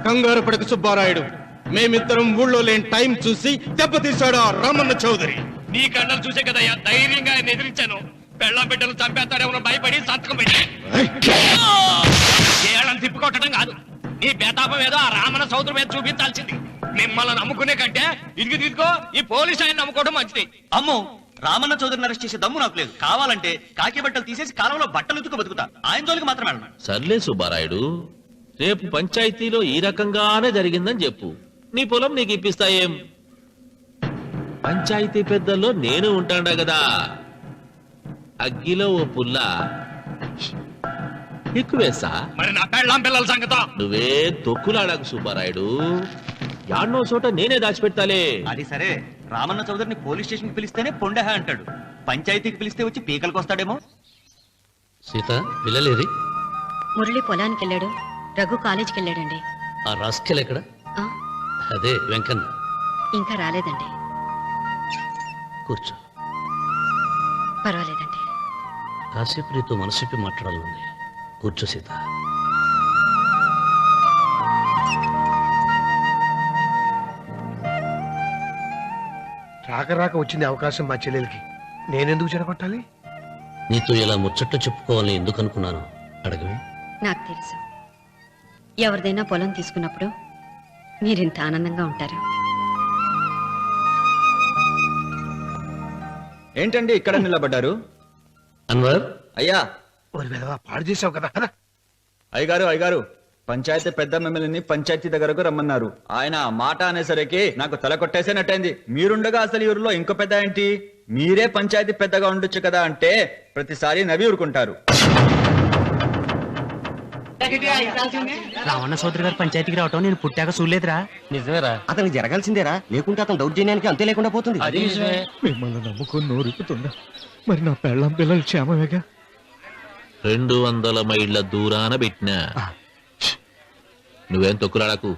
కంగారు పడక సుబ్బారాయుడు, మేమిద్దరం ఊళ్ళో లేని టైం చూసి దెబ్బతీశాడు ఆ రామన్న చౌదరి. నీ కళ్ళను చూసే కదా ధైర్యంగా ఆయన ఎదిరించాను. పెళ్ళం బిడ్డలు చంపేస్తాడేమో భయపడి సంతకం పెట్టి ఏళ్ళని తిప్పుకొట్టడం కాదు, నీ బేతాపం ఏదో ఆ రామన్న సోదరు మీద చూపించాల్సింది. మిమ్మల్ని నమ్ముకునే కంటే ఇదిగో ఈ పోలీసు ఆయన నమ్ముకోవడం మంచిది. అమ్మో, రామన్న చౌదరిని అరెస్ట్ చేసే దమ్ము నాకు లేదు. కావాలంటే కాకి బట్టలు తీసేసి కాలంలో బట్టలు ఉతుకు బతుకుతా. ఆయన జోలికి మాత్రం వెళ్ళను. సర్లే సుబ్బారాయుడు, రేపు పంచాయతీలో ఈ రకంగానే జరిగిందని చెప్పు, నీ పొలం నీకు ఇప్పిస్తాయేం? పంచాయతీ పెద్దల్లో నేను ఉంటాడా కదా, అగ్గిలో ఓ పుల్ల ఎక్కువేసా. మరి నా పెళ్ళం పిల్లల సంగతం నువ్వే తొక్కులాడాకు సుబ్బారాయుడు, యాడ్నో చోట నేనే దాచిపెడతాలే. అది సరే, రామన్న చౌదరిని పోలీస్ స్టేషన్ కి పిలిస్తేనే పొండహ అంటాడు, పంచాయతీకి పిలిస్తే వచ్చి పీకలకు వస్తాడేమో. సీత, పిల్లలేది? మురళి పొలానికి వెళ్ళాడు, రఘు కాలేజీకి వెళ్ళాడండి. ఆ రాస్కెల్ ఎక్కడ? అదే వెంకన్న. ఇంకా రాలేదండి. కూర్చో. పర్వాలేదండి. కాసేపు నీతో మనసిప్పి మాట్లాడాలండి. కూర్చో సీత. రాక వచ్చింది అవకాశం మా చెల్లెలకి, నేనెందుకు చెడగొట్టాలి? నీతో ఇలా ముచ్చట్లు చెప్పుకోవాలని ఎందుకు అనుకున్నాను అడగవే. నాకు తెలుసు, ఎవరిదైనా పొలం తీసుకున్నప్పుడు మీరింత ఆనందంగా ఉంటారు. ఏంటండి ఇక్కడ నిలబడ్డారు? అన్వర్, అయ్యా. పాడు చేసావు కదా. అయ్యగారు, పంచాయతీ పెద్ద మిమ్మల్ని పంచాయతీ దగ్గరకు రమ్మన్నారు. ఆయన మాట అనేసరికి నాకు తల కొట్టేసేనట్టయింది. మీరుండగా అసలు ఈ ఊరిలో ఇంకో పెద్ద ఏంటి? మీరే పంచాయతీ పెద్దగా ఉండొచ్చు కదా అంటే ప్రతిసారి నవ్వి ఊరుకుంటారు. రావణ సోదరి గారు పంచాయతీకి రావటం నేను పుట్టాక చూడలేదురా. నిజమేరా, అతనికి జరగాల్సిందేరా, లేకుంటే అతను దౌర్జన్యానికి అంతే లేకుండా పోతుంది. మిమ్మల్ని నమ్ముకొని నోరుకుతుందా? మరి నా పెళ్ళం పిల్లలు క్షేమమేగా? 200 మైళ్ళ దూరాన పెట్టినా. నువ్వేం తొక్కులాడకు.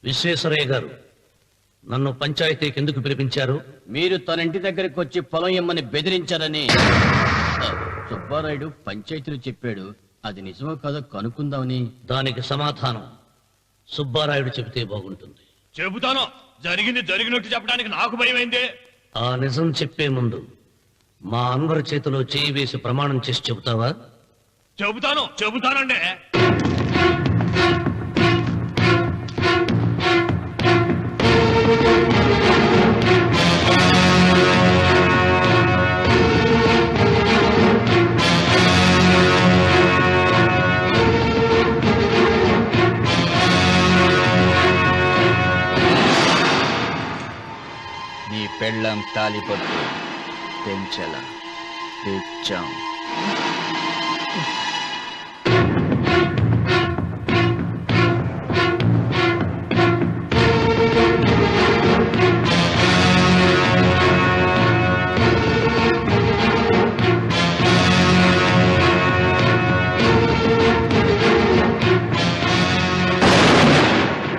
విశ్వేశ్వరయ్య గారు, నన్ను పంచాయతీకి ఎందుకు పిలిపించారు? మీరు తన ఇంటి దగ్గరికి వచ్చి పొలం ఇమ్మని బెదిరించారని సుబ్బారాయుడు పంచాయతీలో చెప్పాడు. అది నిజమో కాదో కనుక్కుందామని. దానికి సమాధానం సుబ్బారాయుడు చెబితే బాగుంటుంది. చెబుతాను, జరిగింది జరిగినట్టు చెప్పడానికి నాకు భయమైంది. ఆ నిజం చెప్పే ముందు మా అన్వర్ చేతిలో చేయి వేసి ప్రమాణం చేసి చెబుతావా? చెబుతానండి. నీ పెళ్ళం తాలిపొట్టు పెంచల తెచ్చాం.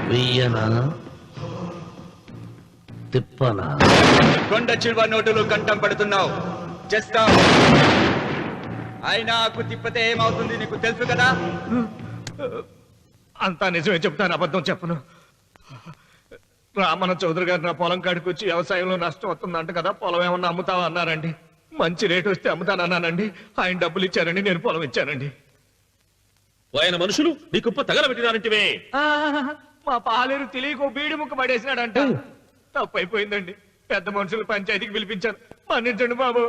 వెయ్యనా తిప్పనా? కొండ చిల్వ నోటులు కంఠం పడుతున్నావు. చేస్తావు. అయినాకు తిప్పతే ఏమవుతుంది నీకు తెలుసు కదా. అంతా నిజమే చెప్తాను, అబద్ధం చెప్పను. రామన్న చౌదరి గారు నా పొలం కాడికి వచ్చి వ్యవసాయంలో నష్టం వస్తుందంట కదా, పొలం ఏమన్నా అమ్ముతావా అన్నారండి. మంచి రేటు వస్తే అమ్ముతానన్నానండి. ఆయన డబ్బులు ఇచ్చారండి, నేను పొలం ఇచ్చానండి. ఆయన మనుషులు నీ కుప్ప తగలబెట్టినారంటివే. మా పాలేరు తెలియక బీడి ముక్క పడేసినాడంట. తప్పైపోయిందండి. పెద్ద మనుషులు పంచాయతీకి పిలిపించాను, మన్నించండి బాబు.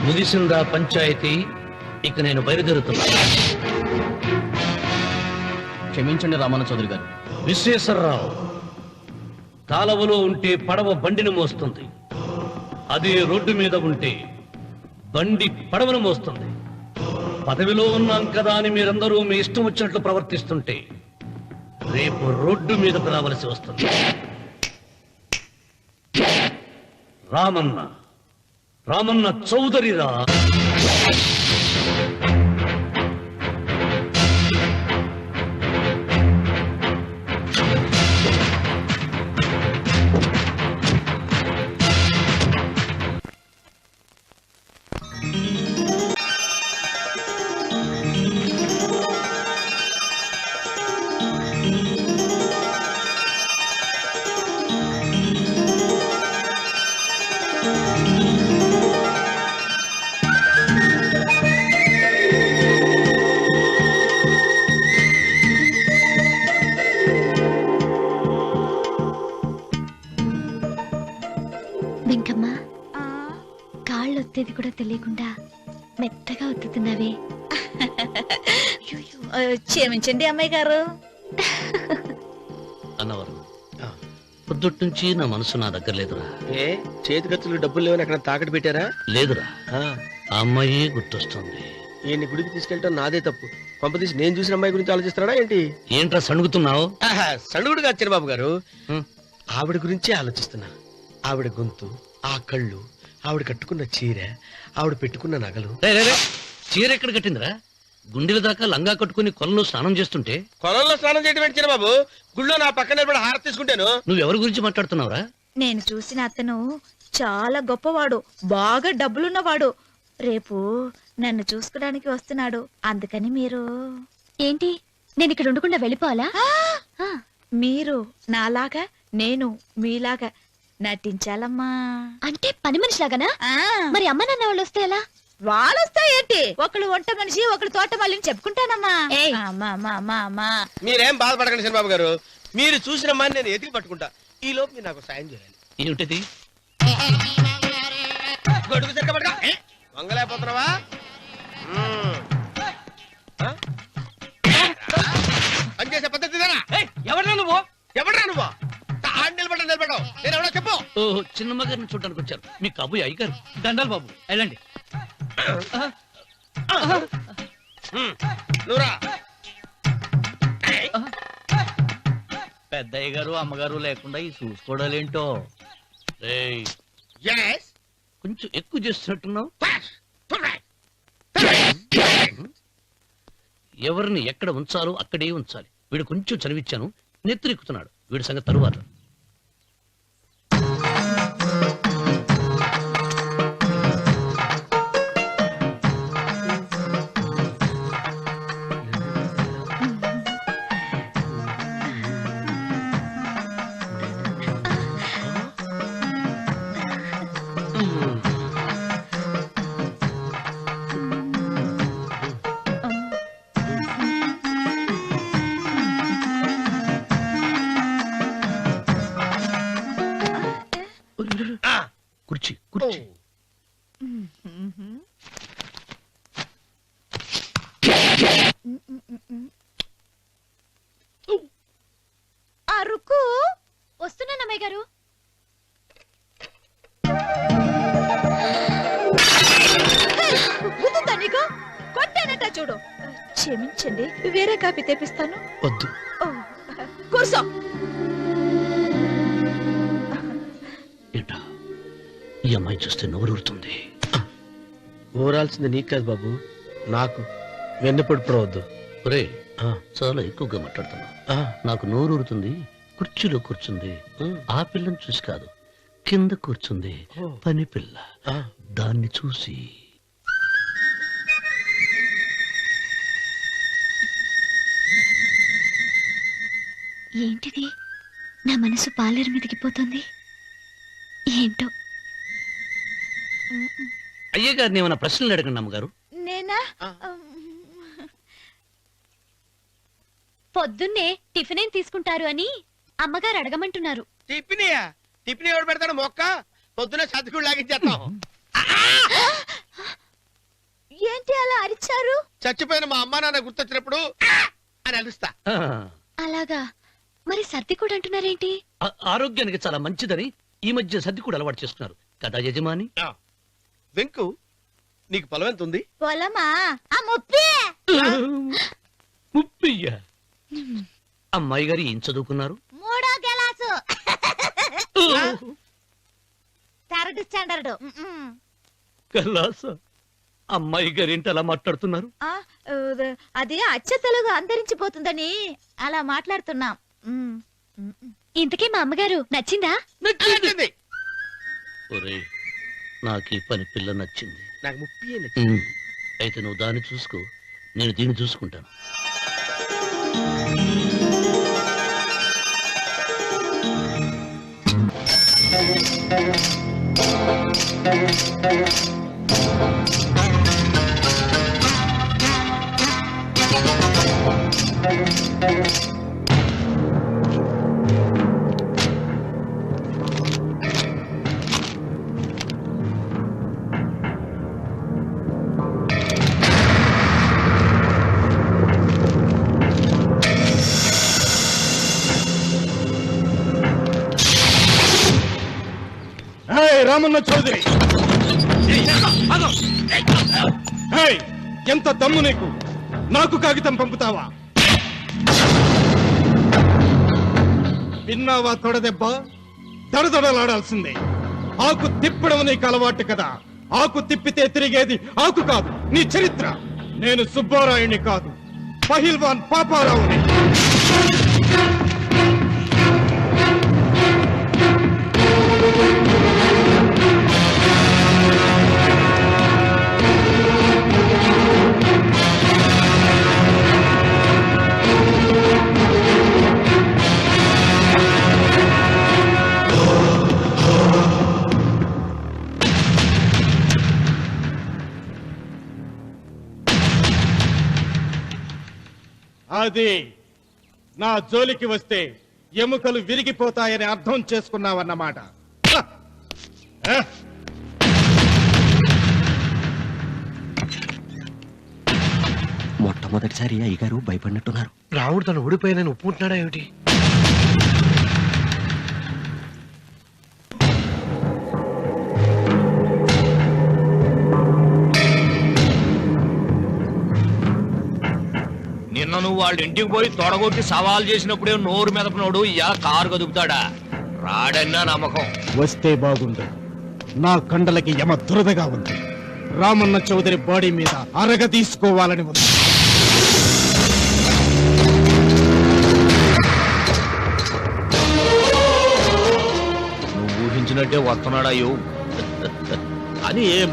ముగిసిందా పంచాయతీ? ఇక నేను బయలుదేరుతున్నా. క్షమించండి రామన్న చౌదరి గారు. విశ్వేశ్వరరావు, కాలవలో ఉంటే పడవ బండిని మోస్తుంది, అదే రోడ్డు మీద ఉంటే బండి పడవను మోస్తుంది. పదవిలో ఉన్నాం కదా అని మీరందరూ మీ ఇష్టం వచ్చినట్లు ప్రవర్తిస్తుంటే రేపు రోడ్డు మీదకు రావలసి వస్తుంది. రామన్న, రామన్న చౌదరిరా. వెంకమ్మ, కాళ్ళు ఒత్తేది కూడా తెలియకుండా మెత్తగా ఒత్తుతున్నావే. క్షమించండి అమ్మాయి గారు. అన్నవరం, పొద్దుటి నుంచి నా మనసు నా దగ్గర లేదురా. ఏ చేతి ఖర్చులు డబ్బులు లేవని అక్కడ తాకట్టు పెట్టారా? లేదురా, ఆ, ఆ అమ్మాయి గుర్తొస్తుంది. ఈయన్ని గుడికి తీసుకెళ్ళటం నాదే తప్పు. పంపతీసి నేను చూసిన అమ్మాయి గురించి ఆలోచిస్తున్నాడా ఏంటి? ఏంట్రా సణుగుతున్నావు? సణుగుడుగా వచ్చారు బాబు గారు. ఆవిడ గురించి ఆలోచిస్తున్నా. ఆవిడ గొంతు, ఆ కళ్ళు, ఆవిడ కట్టుకున్న చీర, ఆవిడ పెట్టుకున్న నగలు. చీర ఎక్కడ కట్టిందిరా? గుండెల దాకా లంగా కట్టుకుని కొలంలో స్నానం చేస్తుంటే. కొలంలో స్నానం చేయడం పెట్టిన బాబు, గుళ్ళో నా పక్కన నిలబడి హారతి తీసుకుంటాను. నువ్వెవరి గురించి మాట్లాడుతున్నావురా? నేను చూసిన అతను చాలా గొప్పవాడు, బాగా డబ్బులున్నవాడు. రేపు నన్ను చూసుకోడానికి వస్తున్నాడు. అందుకని మీరు ఏంటి, నేను ఇక్కడ ఉండకుండా వెళ్ళిపోవాలా? మీరు నాలాగా, నేను మీలాగా నటించాలమ్మా. అంటే పని మనిషిలాగానా? ఆ, మరి అమ్మ నాన్న వాళ్ళు వస్తే ఎలా? వాళ్ళు వస్తాయేంటి? ఒకళ్ళు వంట మనిషి, ఒకళ్ళు తోట మళ్ళీ చెప్పుకుంటానమ్మా. ఏయ్. అమ్మా అమ్మా అమ్మా అమ్మా. మీరేం బాధపడకండి చంద్రబాబు గారు. మీరు చూసిన అమ్మాయిని నేను ఎతికి పట్టుకుంటా. ఈ లోపు మీరు నాకు సాయం చేయాలి. ఏమిటిది? గొడుగు సరిగ్గా పట్టుకో. వంగలేకపోతున్నావా? పనిచేసే పద్ధతి ఎవరా నువ్వు? ఎవడరా నువ్వు? నిలబడ్డావు. నేను ఎవడో చెప్పు. ఓహో, చిన్నమ్మ గారిని చూడడానికి వచ్చారు. మీ కబుయ్య అయ్యగారు. దండాలు బాబు, వెళ్ళండి. నువ్వురా. పెద్దయ్య గారు అమ్మగారు లేకుండా ఈ చూసుకోవడాలేంటో. రేయ్, Yes. కొంచెం ఎక్కువ చేస్తున్నట్టున్నావు. ఎవరిని ఎక్కడ ఉంచాలో అక్కడే ఉంచాలి. వీడు కొంచెం చదివిచ్చాను, నెత్తిరెక్కుతున్నాడు. వీడి సంగతి తరువాత. కుర్చీ కుర్చీ. అరుకు వస్తున్నానమ్మాయి గారు. గుర్తుందా నీకు? కొట్టానట చూడు. క్షమించండి, వేరే కాపీ తెప్పిస్తాను. వద్దు. ఓ, కూర్చో. ఏంటా, ఈ అమ్మాయి చూస్తే నోరూరుతుంది. ఊరాల్సింది నీకు కాదు బాబు, నాకు. వెన్నపొడి ప్రవద్దు. ఒరే, చాలా ఎక్కువగా మాట్లాడుతున్నా. నాకు నోరూరుతుంది. కుర్చీలో కూర్చుంది. ఆ పిల్లని చూసి కాదు, కింద కూర్చుంది పని పిల్ల. దాన్ని చూసి. ఏంటిది, నా మనసు పాలేరు మీదకి పోతుంది ఏంటో. అయ్యగారిని ఏమైనా ప్రశ్నలు అడగండి అమ్మగారు. నేనా? పొద్దున్నే టిఫిన్ ఏం తీసుకుంటారు అని అమ్మగారు అడగమంటున్నారు. టిఫినియా? టిఫిన్ ఎవడు పెడతాడు మొక్క? పొద్దునే సర్దుకుడు లాగించేస్తాం. ఏంటి అలా అరిచారు? చచ్చిపోయిన మా అమ్మ నాన్న గుర్తొచ్చినప్పుడు అని అలుస్తా. అలాగా? మరి సర్ది కూడా అంటున్నారేంటి? ఆరోగ్యానికి చాలా మంచిదని ఈ మధ్య సర్ది కూడా అలవాటు చేస్తున్నారు కదా యజమాని. వెంకు, నీకు పొలం ఎంత ఉంది? పొలమా? ఆ ముప్పి. ముప్పయ్య. అమ్మాయి గారు ఏం చదువుకున్నారు? 3వ గెలాసు. 3rd standard. కలాస. అమ్మాయి గారు ఏంటి అలా మాట్లాడుతున్నారు? అది అచ్చ తెలుగు అంతరించిపోతుందని అలా మాట్లాడుతున్నాం. ఇంతకీ మా అమ్మగారు నచ్చిందా? నచ్చింది. ఒరే, నాకు ఈ పని పిల్ల నచ్చింది. నాకు ముప్పి నచ్చింది. అయితే నువ్వు దాన్ని చూసుకో, నేను దీన్ని చూసుకుంటాను. రామన్న చౌదరి, ఎంత దమ్ము నీకు? నాకు కాగితం పంపుతావా? విన్నావా తొడదెబ్బ? దడదడలాడాల్సిందే. ఆకు తిప్పడం నీకు అలవాటు కదా. ఆకు తిప్పితే తిరిగేది ఆకు కాదు, నీ చరిత్ర. నేను సుబ్బారాయుని కాదు, పహిల్వాన్ పాపారావుని. అది నా జోలికి వస్తే ఎముకలు విరిగిపోతాయని అర్థం చేసుకున్నావన్నమాట. మొట్టమొదటిసారి అయ్యగారు భయపడినట్టున్నారు. రాముడు తను ఊడిపోయానని ఒప్పుకుంటున్నాడా ఏమిటి? నిన్న నువ్వు వాళ్ళ ఇంటికి పోయి తొడగొట్టి సవాల్ చేసినప్పుడే నోరు మెదపనోడు ఇలా కారు కదుపుతాడా? రాడన్నా నమ్మకం. వస్తే బాగుండు. నా కండలకి యమ దురదగా ఉంది. రామన్న చౌదరి బాడీ మీద అరగ తీసుకోవాలని ఉంది. నువ్వు ఊహించినట్టే వస్తున్నాడయ్యో. అని ఏం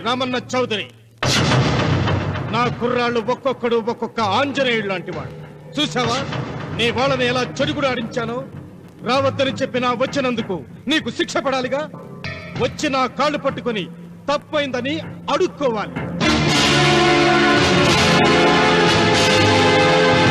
రామన్న చౌదరి, నా కుర్రాళ్ళు ఒక్కొక్కడు ఒక్కొక్క ఆంజనేయుడు లాంటి వాడు. చూసావా నీ వాళ్ళని ఎలా చెడుగుడు ఆడించానో? రావద్దని చెప్పినా వచ్చినందుకు నీకు శిక్ష పడాలిగా. వచ్చి నా కాళ్ళు పట్టుకొని తప్పైందని అడుక్కోవాలి.